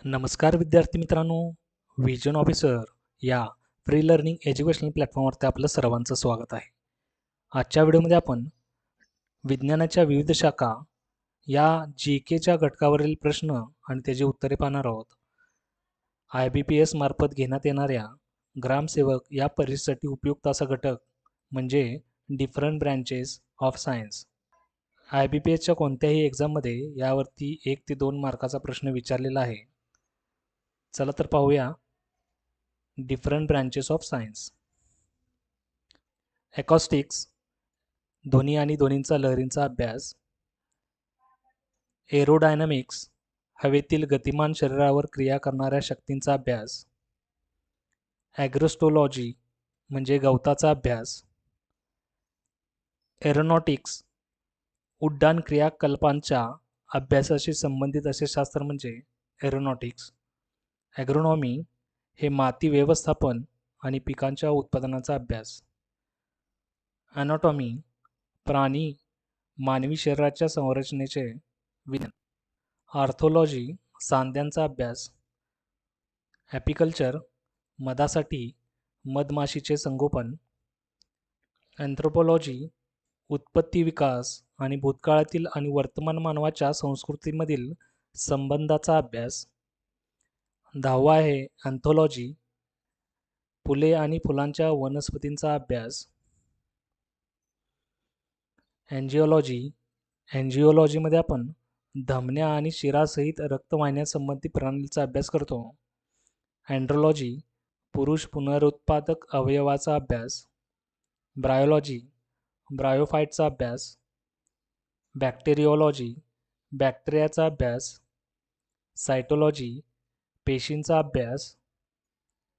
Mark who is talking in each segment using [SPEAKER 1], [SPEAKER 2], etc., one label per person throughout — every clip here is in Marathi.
[SPEAKER 1] नमस्कार विद्यार्थी मित्रांनो, व्हिजन ऑफिसर या फ्री लर्निंग एज्युकेशनल प्लॅटफॉर्मवरती आपलं सर्वांचं स्वागत आहे. आजच्या व्हिडिओमध्ये आपण विज्ञानाच्या विविध शाखा या GKच्या घटकावरील प्रश्न आणि त्याची उत्तरे पाहणार आहोत. IBPS मार्फत घेण्यात येणाऱ्या ग्रामसेवक या परीक्षेसाठी उपयुक्त असा घटक म्हणजे डिफरंट ब्रँचेस ऑफ सायन्स. IBPSच्या कोणत्याही एक्झाममध्ये यावरती 1 ते 2 मार्काचा प्रश्न विचारलेला आहे. चला तर पाहूया different branches of science. Acoustics, ध्वनी आणि ध्वनींचा लहरींचा अभ्यास. एरोडायनामिक्स, हवेतील गतिमान शरीरावर क्रिया करणाऱ्या शक्तींचा अभ्यास. ॲग्रोस्टोलॉजी म्हणजे गवताचा अभ्यास. एरोनॉटिक्स, उड्डाण क्रियाकल्पांच्या अभ्यासाशी संबंधित असे शास्त्र म्हणजे एरोनॉटिक्स. ॲग्रोनॉमी हे माती व्यवस्थापन आणि पिकांच्या उत्पादनाचा अभ्यास. ॲनाटॉमी, प्राणी मानवी शरीराच्या संरचनेचे विज्ञान. आर्थोलॉजी, सांध्यांचा अभ्यास. ॲपिकल्चर, मधासाठी मधमाशीचे संगोपन. अँथ्रोपोलॉजी, उत्पत्ती विकास आणि भूतकाळातील आणि वर्तमान मानवाच्या संस्कृतीमधील संबंधाचा अभ्यास. 10वा आहे अँथॉलॉजी, फुले आणि फुलांच्या वनस्पतींचा अभ्यास. एंजिओलॉजीमध्ये आपण धमन्या आणि शिरासहित रक्तवाहिन्यासंबंधी प्रणालीचा अभ्यास करतो. अँड्रोलॉजी, पुरुष पुनरुत्पादक अवयवाचा अभ्यास. ब्रायोलॉजी, ब्रायोफाईटचा अभ्यास. बॅक्टेरिओलॉजी, बॅक्टेरियाचा अभ्यास. सायटोलॉजी, पेशींचा अभ्यास.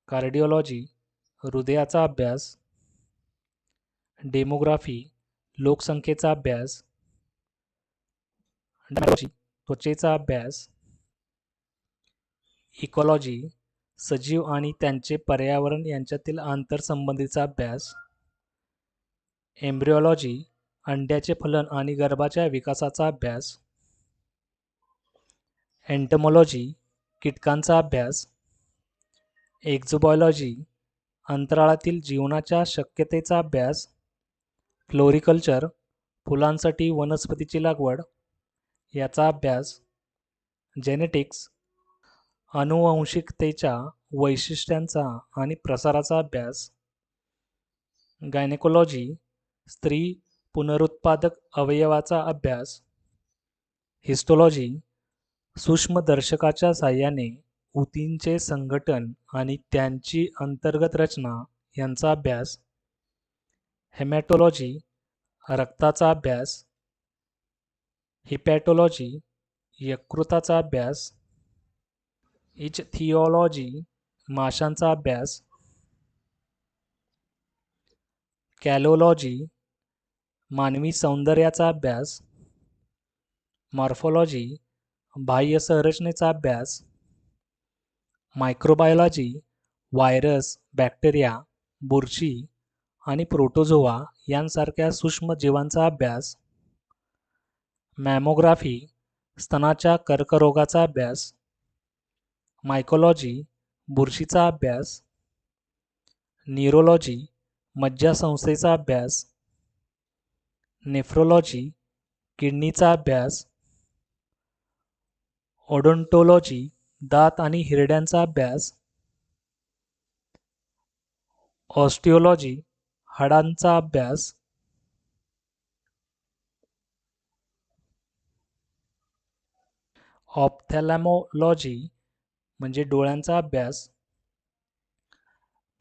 [SPEAKER 1] कार्डिओलॉजी, हृदयाचा अभ्यास. डेमोग्राफी, लोकसंख्येचा अभ्यास. डायलॉजी, त्वचेचा अभ्यास. इकॉलॉजी, सजीव आणि त्यांचे पर्यावरण यांच्यातील आंतरसंबंधीचा अभ्यास. एम्ब्रिओलॉजी, अंड्याचे फलन आणि गर्भाच्या विकासाचा अभ्यास. एंटमॉलॉजी, कीटकांचा अभ्यास. एक्झोबायोलॉजी, अंतराळातील जीवनाच्या शक्यतेचा अभ्यास. फ्लोरिकल्चर, फुलांसाठी वनस्पतीची लागवड याचा अभ्यास. जेनेटिक्स, आनुवंशिकतेच्या वैशिष्ट्यांचा आणि प्रसाराचा अभ्यास. गायनेकोलॉजी, स्त्री पुनरुत्पादक अवयवाचा अभ्यास. हिस्टोलॉजी, सूक्ष्मदर्शकाच्या साहाय्याने ऊतींचे संघटन आणि त्यांची अंतर्गत रचना यांचा अभ्यास. हेमॅटोलॉजी, रक्ताचा अभ्यास. हिपॅटोलॉजी, यकृताचा अभ्यास. इचथिओलॉजी, माशांचा अभ्यास. कॅलोलॉजी, मानवी सौंदर्याचा अभ्यास. मॉर्फोलॉजी, बाह्य संरचनेचा अभ्यास. मायक्रोबायोलॉजी, व्हायरस, बॅक्टेरिया, बुरशी आणि प्रोटोझोआ यांसारख्या सूक्ष्म जीवांचा अभ्यास. मॅमोग्राफी, स्तनाच्या कर्करोगाचा अभ्यास. मायकोलॉजी, बुरशीचा अभ्यास. न्यूरोलॉजी, मज्जासंस्थेचा अभ्यास. नेफ्रोलॉजी, किडनीचा अभ्यास. ओडोंटोलॉजी, दात आणि हिरड्यांचा अभ्यास. ऑस्टिओलॉजी, हाडांचा अभ्यास. ऑप्थॅल्मॉलॉजी म्हणजे डोळ्यांचा अभ्यास.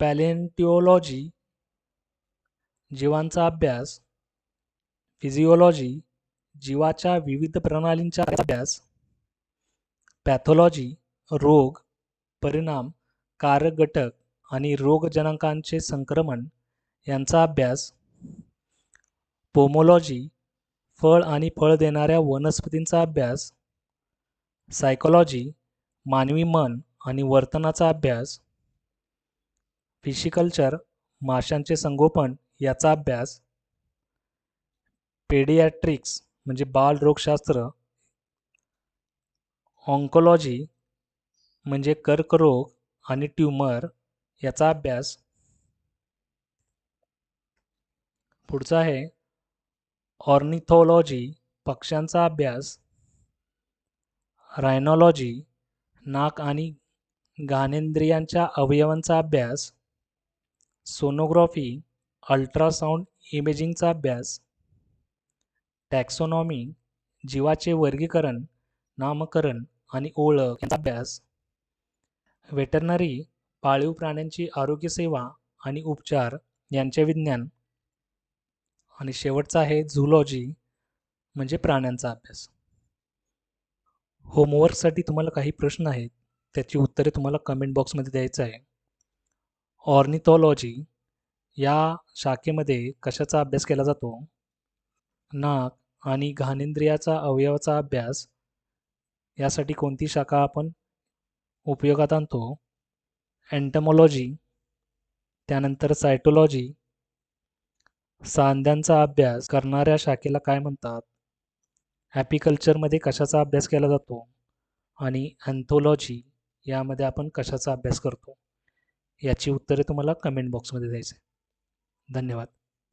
[SPEAKER 1] पॅलेंटिओलॉजी, जीवांचा अभ्यास. फिजिओलॉजी, जीवाच्या विविध प्रणालींचा अभ्यास. पॅथॉलॉजी, रोग, परिणाम, कारक घटक आणि रोगजनकांचे संक्रमण यांचा अभ्यास. पोमोलॉजी, फळ आणि फळ देणाऱ्या वनस्पतींचा अभ्यास. सायकोलॉजी, मानवी मन आणि वर्तनाचा अभ्यास. फिशिकल्चर, माशांचे संगोपन याचा अभ्यास. पेडियाट्रिक्स म्हणजे बालरोगशास्त्र. ऑन्कोलॉजी, म्हणजे कर्करोग आणि ट्यूमर याचा अभ्यास. पुढचा आहे ऑर्निथोलॉजी, पक्ष्यांचा अभ्यास. रायनॉलॉजी, नाक आणि घाणेंद्रियांच्या अवयवांचा अभ्यास. सोनोग्राफी, अल्ट्रासाऊंड इमेजिंगचा अभ्यास. टॅक्सोनॉमी, जीवाचे वर्गीकरण, नामकरण आणि ओळख यांचा अभ्यास. वेटरनरी, पाळीव प्राण्यांची आरोग्य सेवा आणि उपचार यांचे विज्ञान. आणि शेवटचा आहे झूलॉजी, म्हणजे प्राण्यांचा अभ्यास. होमवर्कसाठी तुम्हाला काही प्रश्न आहेत, त्याची उत्तरे तुम्हाला कमेंट बॉक्समध्ये द्यायचं आहे. ऑर्निथॉलॉजी या शाखेमध्ये कशाचा अभ्यास केला जातो? नाक आणि घाणेंद्रियाचा अवयवाचा अभ्यास यासाठी कोणती शाखा आपण उपयोगात आणतो? एंटमॉलॉजी. त्यानंतर सायटोलॉजी. सांध्यांचा अभ्यास करणाऱ्या शाखेला काय म्हणतात? ॲपिकल्चरमध्ये कशाचा अभ्यास केला जातो? आणि अँथोलॉजी यामध्ये आपण कशाचा अभ्यास करतो? याची उत्तरे तुम्हाला कमेंट बॉक्समध्ये द्यायचे. धन्यवाद.